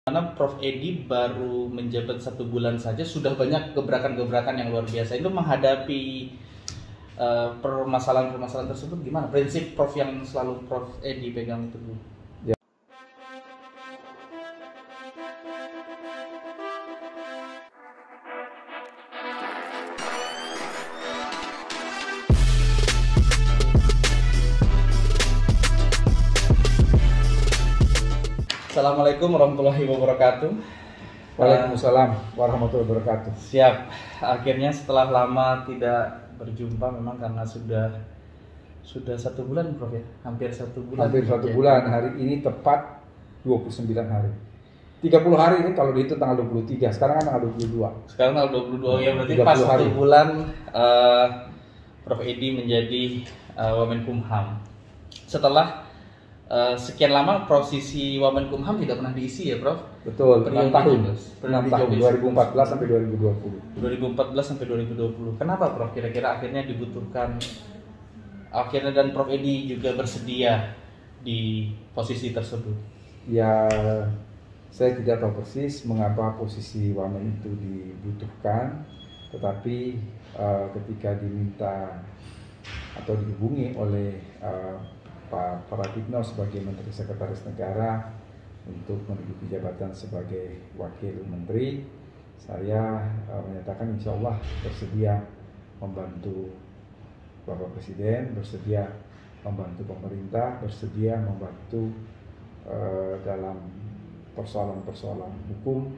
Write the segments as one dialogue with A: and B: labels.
A: Karena Prof. Edi baru menjabat 1 bulan saja sudah banyak gebrakan-gebrakan yang luar biasa. Itu menghadapi permasalahan-permasalahan tersebut gimana? Prinsip Prof yang selalu Prof. Edi pegang itu dulu. Assalamualaikum warahmatullahi wabarakatuh.
B: Waalaikumsalam warahmatullahi wabarakatuh.
A: Siap. Akhirnya setelah lama tidak berjumpa, memang karena sudah 1 bulan, Prof ya. Hampir 1 bulan.
B: Hampir 1 bulan. Hari ini tepat 29 hari. 30 hari ini kalau dihitung tanggal 23. Sekarang kan tanggal 22.
A: Sekarang tanggal 22 ya, berarti pas 1 bulan Prof Edi menjadi Wamenkumham. Setelah sekian lama posisi Wamenkumham tidak pernah diisi ya, Prof?
B: Betul, 6 tahun. 6 tahun, 2014 sampai 2020.
A: 2014 sampai 2020. Kenapa, Prof? Kira-kira akhirnya dibutuhkan, akhirnya dan Prof Edi juga bersedia di posisi tersebut?
B: Ya, saya tidak tahu persis mengapa posisi Wamen itu dibutuhkan, tetapi ketika diminta atau dihubungi oleh Pak Pratikno sebagai Menteri Sekretaris Negara untuk menduduki jabatan sebagai Wakil Menteri, saya menyatakan insya Allah bersedia membantu Bapak Presiden, bersedia membantu pemerintah, bersedia membantu dalam persoalan-persoalan hukum,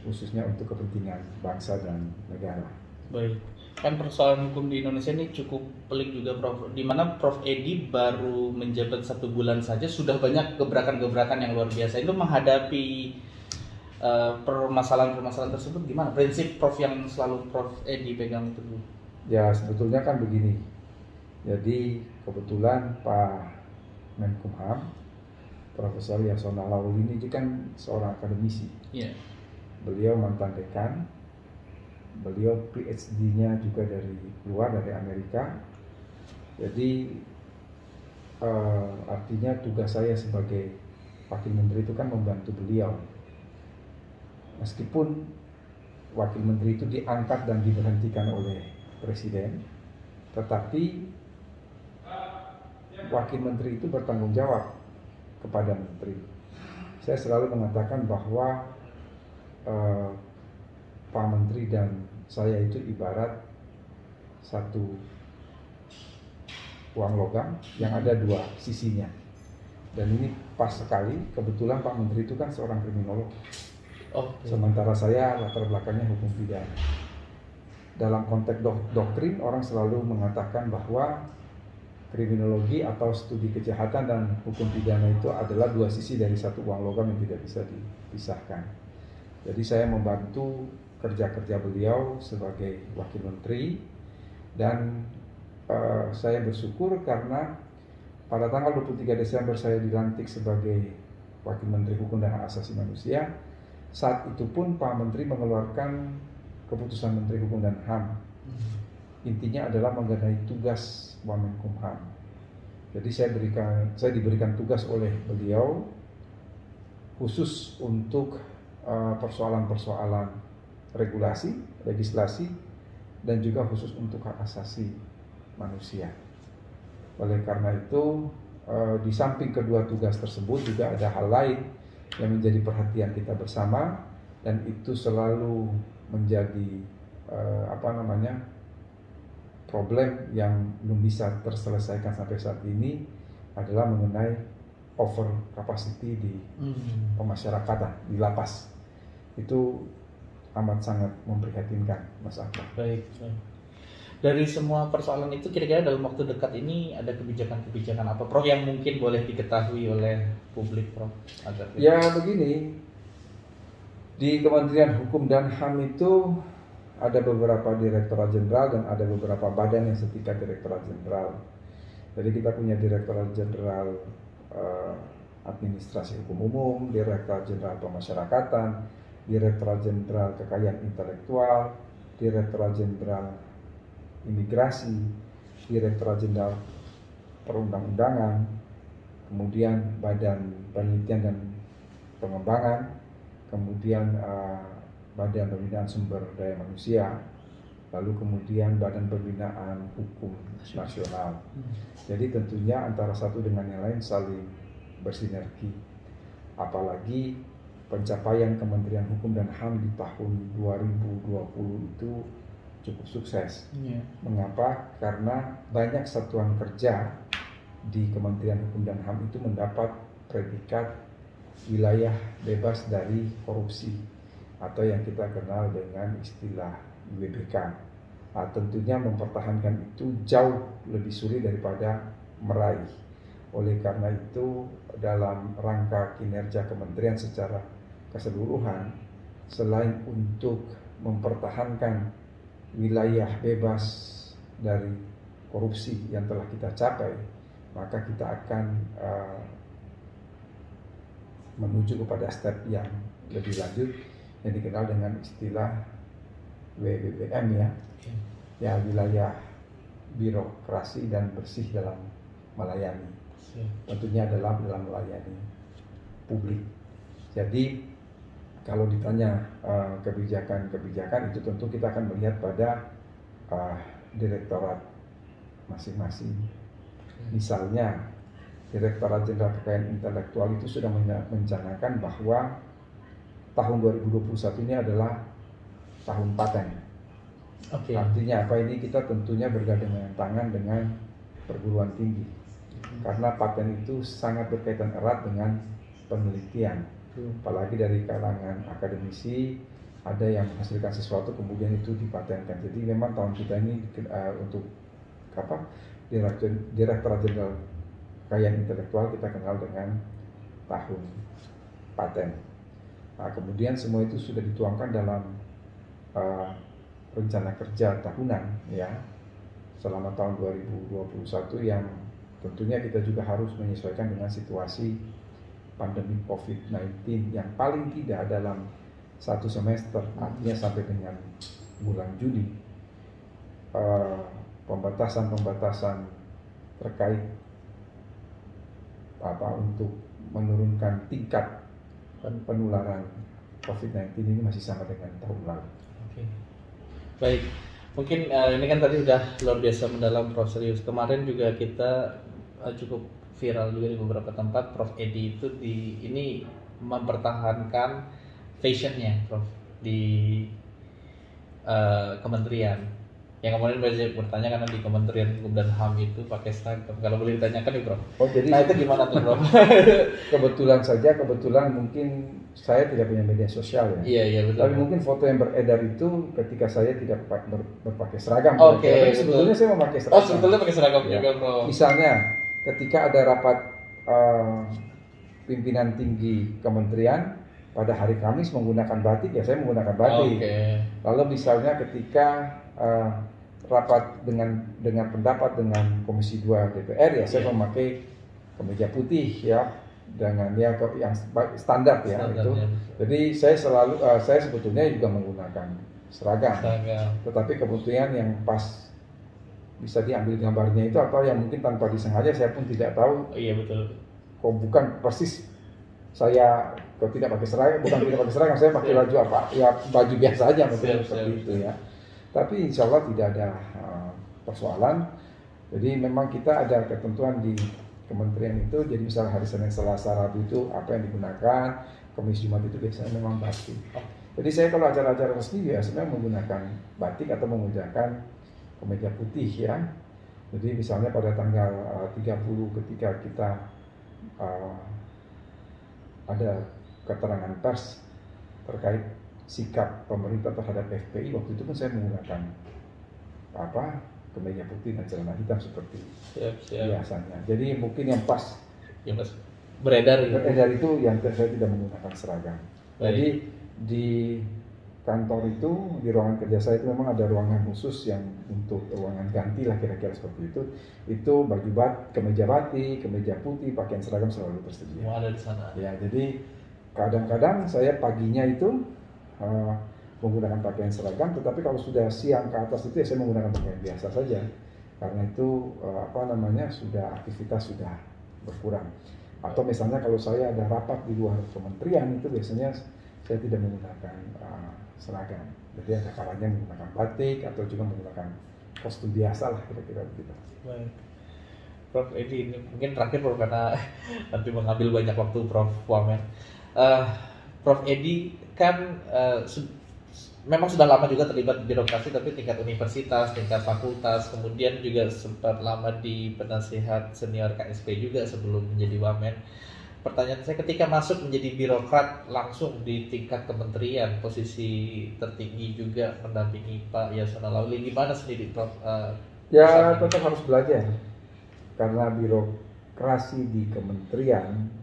B: khususnya untuk kepentingan bangsa dan negara.
A: Baik. Kan persoalan hukum di Indonesia ini cukup pelik juga, Prof. Di mana Prof Edi baru menjabat 1 bulan saja sudah banyak gebrakan-gebrakan yang luar biasa. Itu menghadapi permasalahan-permasalahan tersebut gimana? Prinsip Prof yang selalu Prof Edi pegang itu dulu.
B: Ya, sebetulnya kan begini. Jadi kebetulan Pak Menkumham, Profesor Yasona Lawli ini kan seorang akademisi.
A: Yeah.
B: Beliau mantan dekan. Beliau PhD-nya juga dari luar, dari Amerika. Jadi artinya tugas saya sebagai Wakil Menteri itu kan membantu beliau. Meskipun Wakil Menteri itu diangkat dan diberhentikan oleh Presiden, tetapi Wakil Menteri itu bertanggung jawab kepada Menteri. Saya selalu mengatakan bahwa Pak Menteri dan saya itu ibarat satu uang logam yang ada 2 sisinya. Dan ini pas sekali, kebetulan Pak Menteri itu kan seorang kriminolog. Sementara saya latar belakangnya hukum pidana. Dalam konteks doktrin, orang selalu mengatakan bahwa kriminologi atau studi kejahatan dan hukum pidana itu adalah 2 sisi dari satu uang logam yang tidak bisa dipisahkan. Jadi saya membantu kerja-kerja beliau sebagai Wakil Menteri, dan saya bersyukur karena pada tanggal 23 Desember saya dilantik sebagai Wakil Menteri Hukum dan Hak Asasi Manusia. Saat itu pun Pak Menteri mengeluarkan keputusan Menteri Hukum dan HAM. Intinya adalah mengenai tugas Wamenkumham. Jadi saya diberikan tugas oleh beliau khusus untuk persoalan-persoalan regulasi, legislasi, dan juga khusus untuk hak asasi manusia. Oleh karena itu, di samping kedua tugas tersebut juga ada hal lain yang menjadi perhatian kita bersama, dan itu selalu menjadi problem yang belum bisa terselesaikan sampai saat ini, adalah mengenai over capacity di pemasyarakatan, di lapas. Itu amat sangat memprihatinkan, Mas Akbar.
A: Baik. Dari semua persoalan itu, kira-kira dalam waktu dekat ini ada kebijakan-kebijakan apa, Prof, yang mungkin boleh diketahui oleh publik, Prof?
B: Ya begini, di Kementerian Hukum dan HAM itu ada beberapa Direktorat Jenderal dan ada beberapa badan yang setingkat Direktorat Jenderal. Jadi kita punya Direktorat Jenderal Administrasi Hukum Umum, Direktorat Jenderal Pemasyarakatan, Direktorat Jenderal Kekayaan Intelektual, Direktorat Jenderal Imigrasi, Direktorat Jenderal Perundang-undangan, kemudian Badan Penelitian dan Pengembangan, kemudian Badan Pembinaan Sumber Daya Manusia, lalu kemudian Badan Pembinaan Hukum Nasional. Jadi tentunya antara satu dengan yang lain saling bersinergi. Apalagi pencapaian Kementerian Hukum dan HAM di tahun 2020 itu cukup sukses. Mengapa? Karena banyak satuan kerja di Kementerian Hukum dan HAM itu mendapat predikat wilayah bebas dari korupsi atau yang kita kenal dengan istilah WBK. Tentunya mempertahankan itu jauh lebih sulit daripada meraih. Oleh karena itu, dalam rangka kinerja kementerian secara keseluruhan, selain untuk mempertahankan wilayah bebas dari korupsi yang telah kita capai, maka kita akan menuju kepada step yang lebih lanjut yang dikenal dengan istilah WBBM ya, wilayah birokrasi dan bersih dalam melayani. Tentunya dalam melayani publik. Jadi kalau ditanya kebijakan-kebijakan itu tentu kita akan melihat pada direktorat masing-masing. Misalnya Direktorat Jenderal Kekayaan Intelektual itu sudah mencanangkan bahwa tahun 2021 ini adalah tahun paten. Artinya apa, ini kita tentunya bergandengan tangan dengan perguruan tinggi. Karena paten itu sangat berkaitan erat dengan penelitian. Apalagi dari kalangan akademisi, ada yang menghasilkan sesuatu kemudian itu dipatenkan. Jadi memang tahun kita ini untuk Direktorat Jenderal Kekayaan Intelektual kita kenal dengan tahun paten. Kemudian semua itu sudah dituangkan dalam rencana kerja tahunan ya selama tahun 2021 yang tentunya kita juga harus menyesuaikan dengan situasi pandemi COVID-19 yang paling tidak dalam satu semester, artinya sampai dengan bulan Juni, pembatasan-pembatasan terkait untuk menurunkan tingkat penularan COVID-19 ini masih sama dengan tahun lalu.
A: Baik, mungkin ini kan tadi sudah luar biasa mendalam, Prof. Serius. Kemarin juga kita cukup viral juga di beberapa tempat, Prof. Edi itu ini mempertahankan fashionnya, Prof, di kementerian. Yang kemarin banyak bertanya karena di Kementerian Hukum dan HAM itu pakai seragam. Kalau boleh ditanyakan nih, Bro.
B: Jadi
A: itu gimana tuh, Bro?
B: kebetulan mungkin saya tidak punya media sosial ya.
A: Iya betul.
B: Tapi mungkin foto yang beredar itu ketika saya tidak berpakai seragam.
A: Tapi
B: sebetulnya saya memakai seragam.
A: Sebetulnya pakai seragam juga, Bro.
B: Misalnya ketika ada rapat pimpinan tinggi kementerian pada hari Kamis menggunakan batik, ya saya menggunakan batik. Lalu misalnya ketika rapat dengan pendapat dengan Komisi 2 DPR, ya saya memakai kemeja putih ya dengan yang standar ya itu. Jadi saya sebetulnya juga menggunakan seragam. Tetapi kemudian yang pas bisa diambil gambarnya itu atau yang mungkin tanpa disengaja saya pun tidak tahu.
A: Iya betul.
B: Kok bukan persis saya tidak pakai seragam, tidak pakai seragam, saya pakai baju apa? Ya baju biasa aja mungkin seperti itu ya. Tapi insya Allah tidak ada persoalan. Jadi memang kita ada ketentuan di kementerian itu. Jadi misalnya hari Senin, Selasa, Rabu itu apa yang digunakan. Kamis, Jumat itu biasanya memang batik. Jadi saya kalau acara-acara resmi ya sebenarnya menggunakan batik atau menggunakan kemeja putih ya. Jadi misalnya pada tanggal 30 ketika kita ada keterangan pers terkait sikap pemerintah terhadap FPI, waktu itu pun saya menggunakan kemeja putih dan celana hitam seperti biasanya. Jadi mungkin yang pas
A: beredar
B: itu yang saya tidak menggunakan seragam. Jadi di kantor itu, di ruangan kerja saya itu memang ada ruangan khusus yang untuk ruangan ganti lah kira-kira seperti itu. Itu kemeja batik, kemeja putih, pakaian seragam selalu tersedia.
A: Ada di sana.
B: Ya, jadi kadang-kadang saya paginya itu menggunakan pakaian seragam, tetapi kalau sudah siang ke atas itu ya saya menggunakan pakaian biasa saja. Karena itu aktivitas sudah berkurang. Atau misalnya kalau saya ada rapat di luar kementerian itu biasanya saya tidak menggunakan seragam. Jadi ada kalanya menggunakan batik atau juga menggunakan kostum biasa lah kira-kira begitu.
A: Baik. Prof Edi, ini mungkin terakhir Prof karena nanti mengambil banyak waktu Prof Wamen. Prof Edi kan memang sudah lama juga terlibat di birokrasi, tapi tingkat universitas, tingkat fakultas, kemudian juga sempat lama di penasihat senior KSP juga sebelum menjadi Wamen. Pertanyaan saya, ketika masuk menjadi birokrat langsung di tingkat kementerian, posisi tertinggi juga mendampingi Pak Yasona Lawli, gimana sendiri Prof?
B: Ya tetap harus belajar, karena birokrasi di kementerian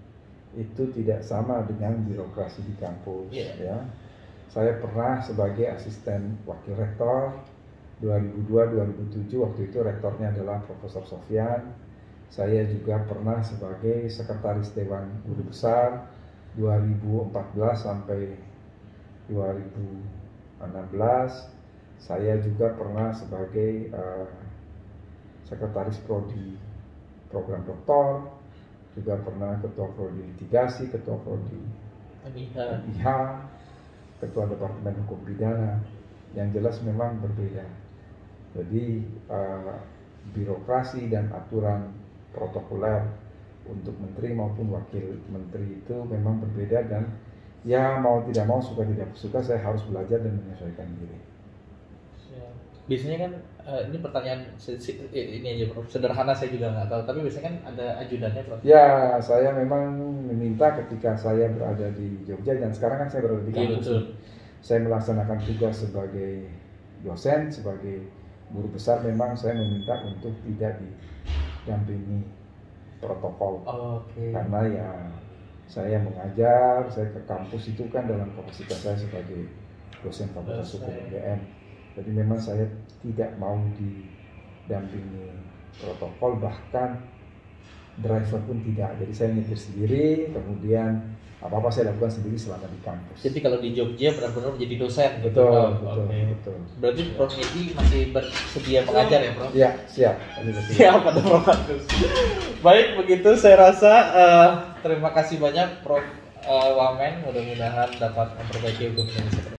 B: itu tidak sama dengan birokrasi di kampus. Ya. Saya pernah sebagai asisten wakil rektor 2002-2007, waktu itu rektornya adalah Profesor Sofyan. Saya juga pernah sebagai sekretaris Dewan Guru Besar 2014 sampai 2016. Saya juga pernah sebagai sekretaris prodi program doktor, juga pernah ketua prodi litigasi, ketua prodi IH, ketua departemen hukum pidana. Yang jelas memang berbeda. Jadi birokrasi dan aturan protokoler untuk menteri maupun wakil menteri itu memang berbeda, dan ya mau tidak mau, suka tidak suka, saya harus belajar dan menyesuaikan diri.
A: Biasanya kan ini pertanyaan ini aja Prof, sederhana, saya juga nggak tahu, tapi biasanya kan ada ajudannya Prof.
B: Ya, saya memang meminta ketika saya berada di Jogja, dan sekarang kan saya berada di kampus. Saya melaksanakan tugas sebagai dosen, sebagai guru besar, memang saya meminta untuk tidak didampingi protokol. Karena ya saya mengajar, saya ke kampus itu kan dalam kapasitas saya sebagai dosen Fakultas Hukum UGM. Jadi memang saya tidak mau didampingi protokol, bahkan driver pun tidak. Jadi saya nyetir sendiri, kemudian apa-apa saya lakukan sendiri selama di kampus.
A: Jadi kalau di Jogja benar-benar menjadi dosen.
B: Betul,
A: gitu.
B: Betul.
A: Berarti Prof Edi masih bersedia mengajar ya Prof?
B: Iya, siap.
A: Siap, ada Prof. Baik, begitu saya rasa terima kasih banyak Prof Wamen, mudah-mudahan dapat memperbaiki hukum Indonesia.